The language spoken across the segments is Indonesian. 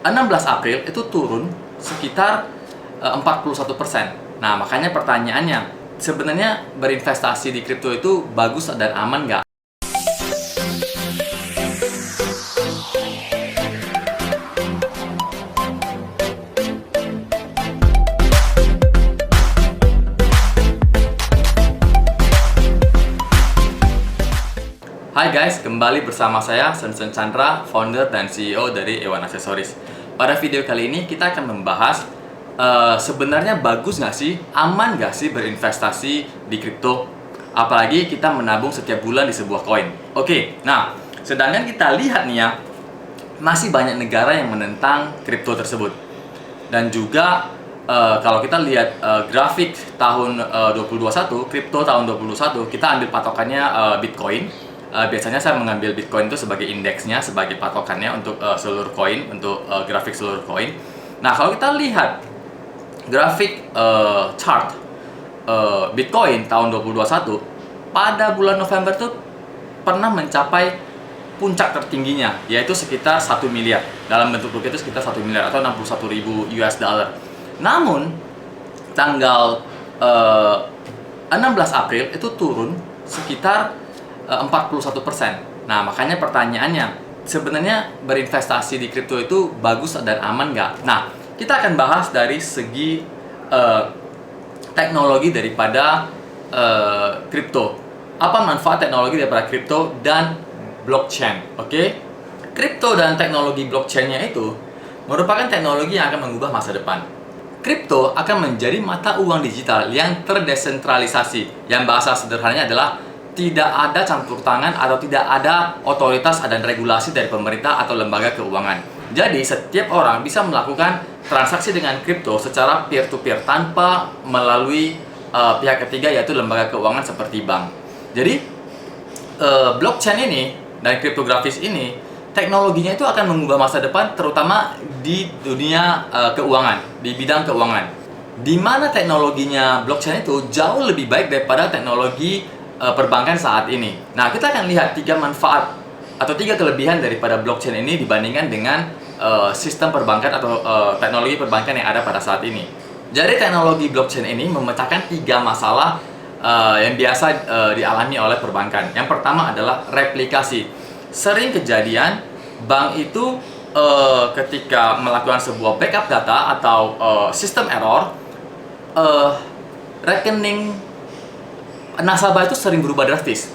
16 April itu turun sekitar 41%. Nah, makanya pertanyaannya, sebenarnya berinvestasi di kripto itu bagus dan aman nggak? Hai guys, kembali bersama saya Sensen Chandra, founder dan CEO dari Ewan Accessories. Pada video kali ini kita akan membahas sebenarnya bagus nggak sih, aman nggak sih berinvestasi di kripto, apalagi kita menabung setiap bulan di sebuah koin. Oke, nah sedangkan kita lihat nih ya, masih banyak negara yang menentang kripto tersebut. Dan juga kalau kita lihat grafik tahun 2021, kripto tahun 2021, kita ambil patokannya Bitcoin. Biasanya saya mengambil Bitcoin itu sebagai indeksnya, sebagai patokannya untuk seluruh koin, untuk grafik seluruh koin. Nah, kalau kita lihat grafik chart Bitcoin tahun 2021, pada bulan November itu pernah mencapai puncak tertingginya, yaitu sekitar 1 miliar. Dalam bentuk rupiah itu sekitar 1 miliar atau 61.000 US dollar. Namun, tanggal 16 April itu turun sekitar 41%. Nah, makanya pertanyaannya, sebenarnya berinvestasi di kripto itu bagus dan aman nggak? Nah, kita akan bahas dari segi teknologi daripada kripto. Apa manfaat teknologi daripada kripto dan blockchain? Oke? Kripto dan teknologi blockchainnya itu merupakan teknologi yang akan mengubah masa depan. Kripto akan menjadi mata uang digital yang terdesentralisasi, yang bahasa sederhananya adalah tidak ada campur tangan atau tidak ada otoritas dan regulasi dari pemerintah atau lembaga keuangan. Jadi setiap orang bisa melakukan transaksi dengan kripto secara peer-to-peer tanpa melalui pihak ketiga, yaitu lembaga keuangan seperti bank. Jadi blockchain ini dan kriptografis ini, teknologinya itu akan mengubah masa depan, terutama di dunia keuangan, di bidang keuangan. Di mana teknologinya blockchain itu jauh lebih baik daripada teknologi perbankan saat ini. Nah, kita akan lihat 3 manfaat atau 3 kelebihan daripada blockchain ini dibandingkan dengan sistem perbankan atau teknologi perbankan yang ada pada saat ini. Jadi teknologi blockchain ini memecahkan 3 masalah yang biasa dialami oleh perbankan. Yang pertama adalah replikasi. Sering kejadian bank itu ketika melakukan sebuah backup data atau sistem error, rekening nasabah itu sering berubah drastis.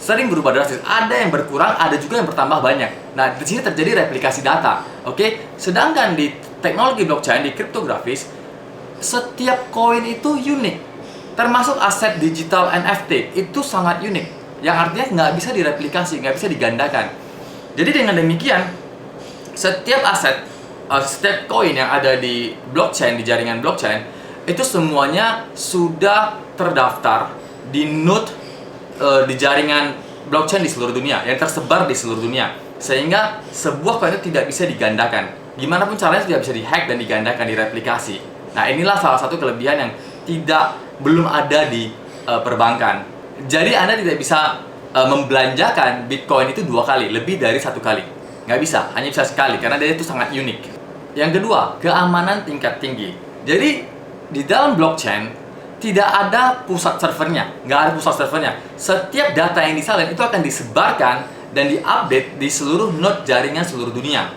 Ada yang berkurang, ada juga yang bertambah banyak. Nah, di sini terjadi replikasi data. Oke? Sedangkan di teknologi blockchain, di kriptografis, setiap koin itu unik. Termasuk aset digital NFT itu sangat unik, yang artinya nggak bisa direplikasi, nggak bisa digandakan. Jadi dengan demikian, setiap aset, setiap koin yang ada di blockchain, di jaringan blockchain, itu semuanya sudah terdaftar di node di jaringan blockchain di seluruh dunia, yang tersebar di seluruh dunia, sehingga sebuah koin itu tidak bisa digandakan. Gimana pun caranya tidak bisa dihack dan digandakan, direplikasi. Nah, inilah salah satu kelebihan yang belum ada di perbankan. Jadi Anda tidak bisa membelanjakan Bitcoin itu 2 kali, lebih dari 1 kali. Nggak bisa, hanya bisa sekali, karena dia itu sangat unik. Yang kedua, keamanan tingkat tinggi. Jadi di dalam blockchain tidak ada pusat servernya, nggak ada pusat servernya. Setiap data yang disalin itu akan disebarkan dan diupdate di seluruh node jaringan seluruh dunia.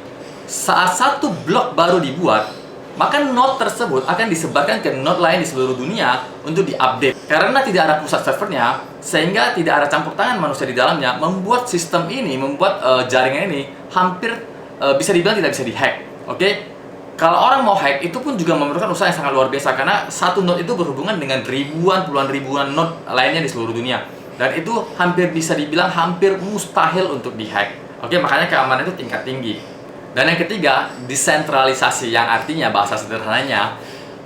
Saat satu blok baru dibuat, maka node tersebut akan disebarkan ke node lain di seluruh dunia untuk diupdate. Karena tidak ada pusat servernya, sehingga tidak ada campur tangan manusia di dalamnya, membuat sistem ini, membuat jaringan ini hampir bisa dibilang tidak bisa dihack. Oke? Kalau orang mau hack, itu pun juga memerlukan usaha yang sangat luar biasa, karena satu node itu berhubungan dengan puluhan ribuan node lainnya di seluruh dunia, dan itu hampir bisa dibilang hampir mustahil untuk dihack. Oke, makanya keamanan itu tingkat tinggi. Dan yang ketiga, desentralisasi, yang artinya bahasa sederhananya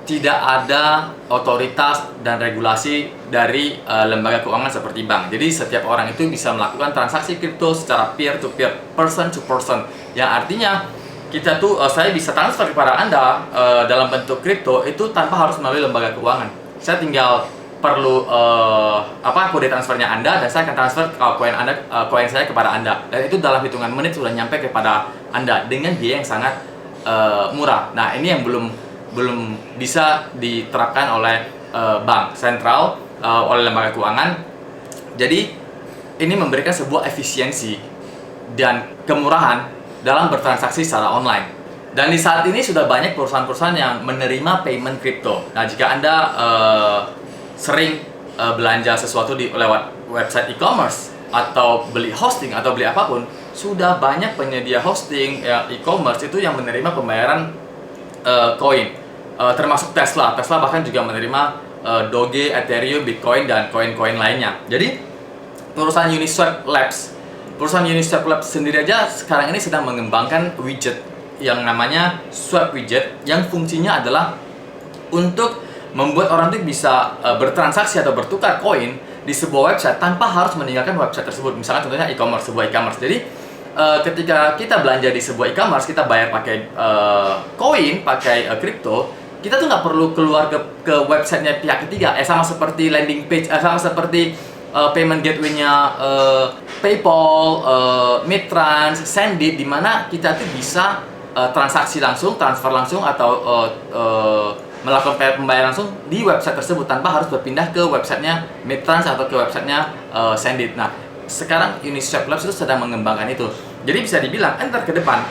tidak ada otoritas dan regulasi dari lembaga keuangan seperti bank. Jadi setiap orang itu bisa melakukan transaksi kripto secara peer to peer, person to person, yang artinya saya bisa transfer kepada Anda dalam bentuk kripto itu tanpa harus melalui lembaga keuangan. Saya tinggal perlu kode transfernya Anda, dan saya akan transfer koin saya kepada Anda, dan itu dalam hitungan menit sudah nyampe kepada Anda dengan biaya yang sangat murah. Nah, ini yang belum bisa diterapkan oleh bank sentral, oleh lembaga keuangan. Jadi ini memberikan sebuah efisiensi dan kemurahan dalam bertransaksi secara online. Dan di saat ini sudah banyak perusahaan-perusahaan yang menerima payment crypto. Nah, jika Anda sering belanja sesuatu lewat website e-commerce atau beli hosting atau beli apapun, sudah banyak penyedia hosting e-commerce itu yang menerima pembayaran koin, termasuk Tesla. Tesla bahkan juga menerima Doge, Ethereum, Bitcoin, dan koin-koin lainnya. Jadi perusahaan Uniswap Labs sendiri aja sekarang ini sedang mengembangkan widget yang namanya Swap Widget, yang fungsinya adalah untuk membuat orang itu bisa bertransaksi atau bertukar koin di sebuah website tanpa harus meninggalkan website tersebut. Misalkan contohnya sebuah e-commerce. Jadi ketika kita belanja di sebuah e-commerce, kita bayar pakai koin, pakai kripto, kita tuh nggak perlu keluar ke websitenya pihak ketiga. Sama seperti landing page, sama seperti payment gateway-nya PayPal, Midtrans, Sendit, di mana kita tuh bisa transaksi langsung, transfer langsung, atau melakukan pembayaran langsung di website tersebut tanpa harus berpindah ke websitenya Midtrans atau ke websitenya Sendit. Nah, sekarang Uniswap Labs itu sedang mengembangkan itu. Jadi bisa dibilang entar ke depan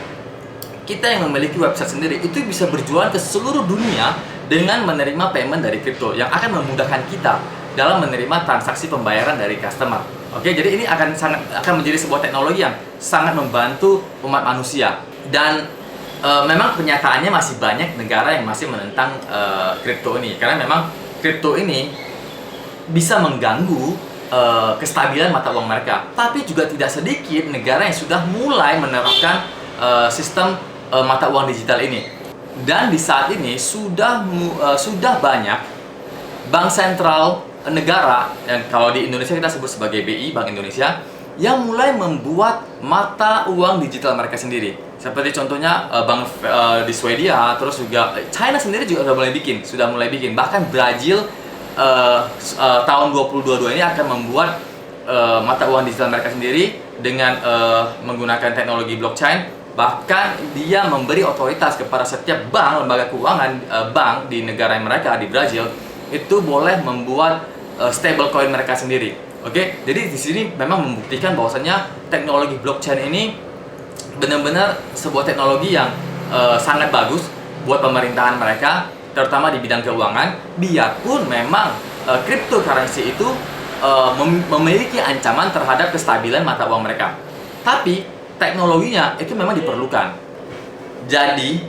kita yang memiliki website sendiri itu bisa berjualan ke seluruh dunia dengan menerima payment dari kripto, yang akan memudahkan kita dalam menerima transaksi pembayaran dari customer. Oke, jadi ini akan menjadi sebuah teknologi yang sangat membantu umat manusia. Dan memang kenyataannya masih banyak negara yang masih menentang kripto ini, karena memang kripto ini bisa mengganggu kestabilan mata uang mereka. Tapi juga tidak sedikit negara yang sudah mulai menerapkan sistem mata uang digital ini. Dan di saat ini sudah banyak bank sentral negara, dan kalau di Indonesia kita sebut sebagai BI, Bank Indonesia, yang mulai membuat mata uang digital mereka sendiri. Seperti contohnya bank di Swedia, terus juga China sendiri juga sudah mulai bikin. Bahkan Brazil tahun 2022 ini akan membuat mata uang digital mereka sendiri dengan menggunakan teknologi blockchain. Bahkan dia memberi otoritas kepada setiap bank, lembaga keuangan, bank di negara mereka, di Brazil, itu boleh membuat stablecoin mereka sendiri. Oke, jadi di sini memang membuktikan bahwasanya teknologi blockchain ini benar-benar sebuah teknologi yang sangat bagus buat pemerintahan mereka, terutama di bidang keuangan. Biarpun memang cryptocurrency itu memiliki ancaman terhadap kestabilan mata uang mereka, tapi teknologinya itu memang diperlukan. Jadi,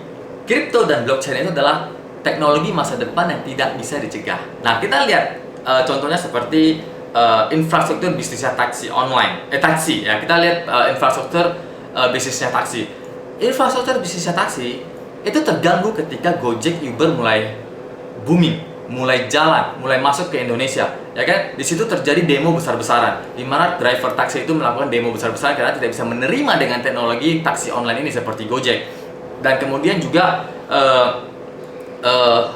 kripto dan blockchain itu adalah teknologi masa depan yang tidak bisa dicegah. Nah, kita lihat contohnya seperti infrastruktur bisnisnya taksi online. Taksi ya, kita lihat infrastruktur bisnisnya taksi. Infrastruktur bisnisnya taksi itu terganggu ketika Gojek, Uber mulai booming, mulai jalan, mulai masuk ke Indonesia, ya kan? Di situ terjadi demo besar-besaran, di mana driver taksi itu melakukan demo besar-besaran karena tidak bisa menerima dengan teknologi taksi online ini seperti Gojek. Dan kemudian juga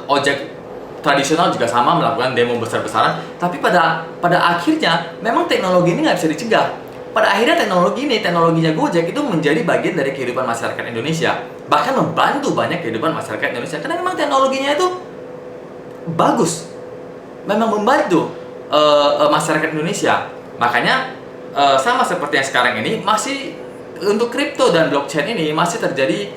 ojek tradisional juga sama melakukan demo besar-besaran. Tapi pada akhirnya memang teknologi ini nggak bisa dicegah. Pada akhirnya teknologinya Gojek itu menjadi bagian dari kehidupan masyarakat Indonesia, bahkan membantu banyak kehidupan masyarakat Indonesia karena memang teknologinya itu bagus, memang membantu masyarakat Indonesia. Makanya sama seperti yang sekarang ini, masih untuk kripto dan blockchain ini masih terjadi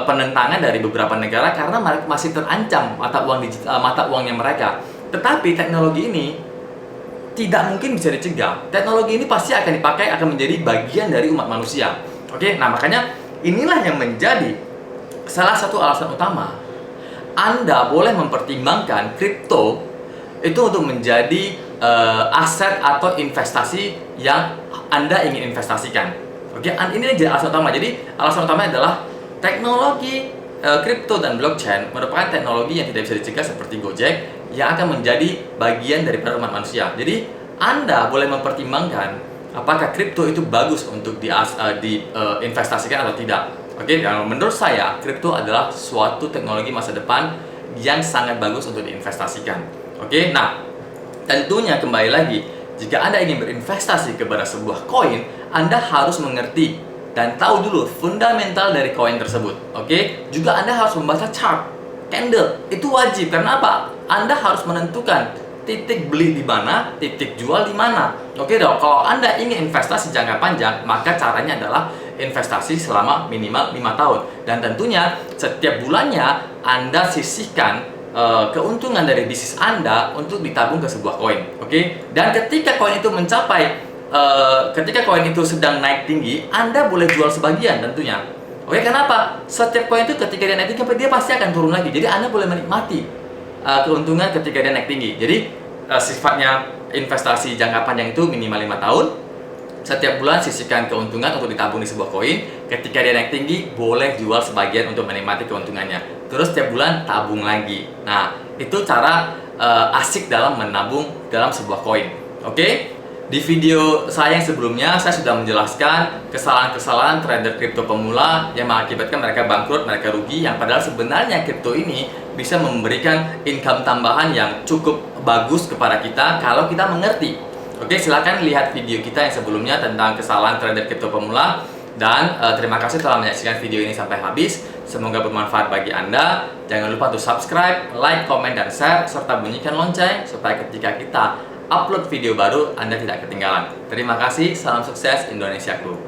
penentangan dari beberapa negara karena masih terancam mata uang digital, mata uangnya mereka. Tetapi teknologi ini tidak mungkin bisa dicegah. Teknologi ini pasti akan dipakai, akan menjadi bagian dari umat manusia. Oke, nah makanya inilah yang menjadi salah satu alasan utama Anda boleh mempertimbangkan kripto itu untuk menjadi aset atau investasi yang Anda ingin investasikan. Oke, ini jadi alasan utama. Jadi alasan utama adalah teknologi kripto dan blockchain merupakan teknologi yang tidak bisa dicegah seperti Gojek yang akan menjadi bagian daripada umat manusia. Jadi Anda boleh mempertimbangkan apakah kripto itu bagus untuk diinvestasikan atau tidak. Oke, kalau menurut saya kripto adalah suatu teknologi masa depan yang sangat bagus untuk diinvestasikan. Oke, nah tentunya kembali lagi, jika Anda ingin berinvestasi kepada sebuah koin, Anda harus mengerti dan tahu dulu fundamental dari koin tersebut. Oke, juga Anda harus membaca chart, candle. Itu wajib karena apa? Anda harus menentukan titik beli di mana, titik jual di mana. Oke dong, kalau Anda ingin investasi jangka panjang, maka caranya adalah investasi selama minimal 5 tahun. Dan tentunya setiap bulannya Anda sisihkan keuntungan dari bisnis Anda untuk ditabung ke sebuah koin. Oke? Dan ketika koin itu mencapai ketika koin itu sedang naik tinggi, Anda boleh jual sebagian tentunya. Oke, kenapa? Setiap koin itu ketika dia naik tinggi, dia pasti akan turun lagi. Jadi Anda boleh menikmati keuntungan ketika dia naik tinggi. Jadi sifatnya investasi jangka panjang itu minimal 5 tahun. Setiap bulan sisihkan keuntungan untuk ditabung di sebuah koin. Ketika dia naik tinggi, boleh jual sebagian untuk menikmati keuntungannya. Terus setiap bulan tabung lagi. Nah, itu cara asik dalam menabung dalam sebuah koin. Oke? Di video saya yang sebelumnya, saya sudah menjelaskan kesalahan-kesalahan trader kripto pemula yang mengakibatkan mereka bangkrut, mereka rugi, yang padahal sebenarnya kripto ini bisa memberikan income tambahan yang cukup bagus kepada kita kalau kita mengerti. Oke, silakan lihat video kita yang sebelumnya tentang kesalahan trader kripto pemula. Dan terima kasih telah menyaksikan video ini sampai habis. Semoga bermanfaat bagi Anda. Jangan lupa untuk subscribe, like, komen, dan share, serta bunyikan lonceng supaya ketika kita upload video baru, Anda tidak ketinggalan. Terima kasih, salam sukses Indonesiaku.